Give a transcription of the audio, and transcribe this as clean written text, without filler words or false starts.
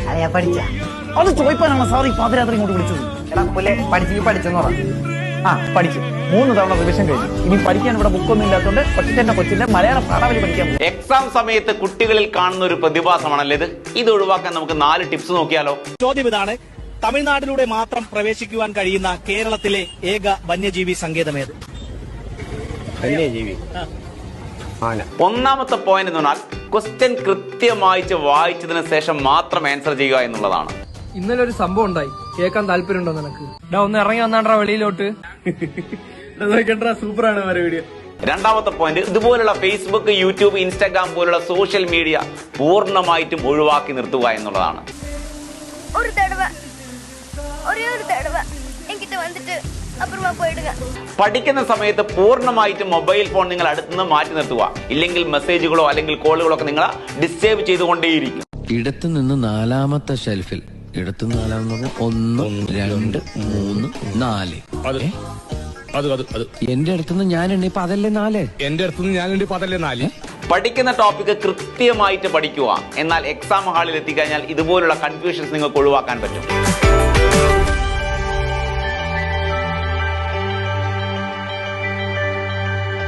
അതെയാ പഠിച്ച അത് ചോദിപ്പാനാണ് സാർ ഈ പാതിരാത്രി ഇങ്ങോട്ട് വിളിച്ചത്. എടാ പുല്ലേ പഠിച്ചെങ്കിൽ പഠിച്ചെന്ന് പറ. ആ പഠിച്ചു 3 തവണ റിവിഷൻ കഴിഞ്ഞു. ഇനി പഠിക്കാൻ ഇവിടെ ബുക്കൊന്നും ഇല്ലാത്തതുകൊണ്ട് കൊച്ചിന്റെ കൊച്ചിന്റെ മലയാള പാഠാവലി പഠിക്കാൻ പോകും. എക്സാം സമയത്ത് കുട്ടികളിൽ കാണുന്ന ഒരു പ്രതിഭാസമാണല്ലേ ഇത് ഒഴിവാക്കാൻ നമുക്ക് 4 ടിപ്സ് നോക്കിയാലോ? ചോദ്യം ഇതാണ്: തമിഴ്നാട്ടിലൂടെ മാത്രം പ്രവേശിക്കുവാൻ കഴിയുന്ന കേരളത്തിലെ ഏക വന്യജീവി സങ്കേതമേത്? വന്യജീവി ആന. ഒന്നാമത്തെ പോയിന്റ് എന്ന് പറഞ്ഞാൽ ക്വസ്റ്റ്യൻ കൃത്യമായി വായിച്ചതിന് ശേഷം മാത്രം ആൻസർ ചെയ്യുക എന്നുള്ളതാണ്. ഇന്നലെ ഒരു സംഭവം ഉണ്ടായി, കേൾക്കാൻ താല്പര്യമുണ്ടോ നിനക്ക്? ഒന്ന് ഇറങ്ങി വന്നാണ്ടാ വെളിയിലോട്ട്. സൂപ്പറാണ് വീഡിയോ. രണ്ടാമത്തെ പോയിന്റ്, ഇതുപോലുള്ള ഫേസ്ബുക്ക്, യൂട്യൂബ്, ഇൻസ്റ്റാഗ്രാം പോലുള്ള സോഷ്യൽ മീഡിയ പൂർണ്ണമായിട്ടും ഒഴിവാക്കി നിർത്തുക എന്നുള്ളതാണ്. പഠിക്കുന്ന സമയത്ത് പൂർണ്ണമായിട്ടും മൊബൈൽ ഫോൺ നിങ്ങൾ അടുത്തുനിന്ന് മാറ്റി നിർത്തുക. ഇല്ലെങ്കിൽ മെസ്സേജുകളോ അല്ലെങ്കിൽ കോളുകളോ ഒക്കെ നിങ്ങളെ ഡിസ്റ്റർബ് ചെയ്തുകൊണ്ടേയിരിക്കും. ഇടത്തു നിന്ന് 4ാമത്തെ ഷെൽഫിൽ. ഇടത്തു 4 1 2 3 4. എന്റെ അടുത്തുനിന്ന് ഞാൻ എണ്ണിപ്പോ അതല്ലേ 4. എന്റെ അടുത്തുനിന്ന് ഞാൻ എണ്ണിപ്പോ അതല്ലേ 4. പഠിക്കുന്ന ടോപ്പിക് കൃത്യമായിട്ട് പഠിക്കുക. എന്നാൽ എക്സാം ഹാളിൽ എത്തിക്കഴിഞ്ഞാൽ ഇതുപോലുള്ള കൺഫ്യൂഷൻസ് നിങ്ങൾക്ക് ഒഴിവാക്കാൻ പറ്റും.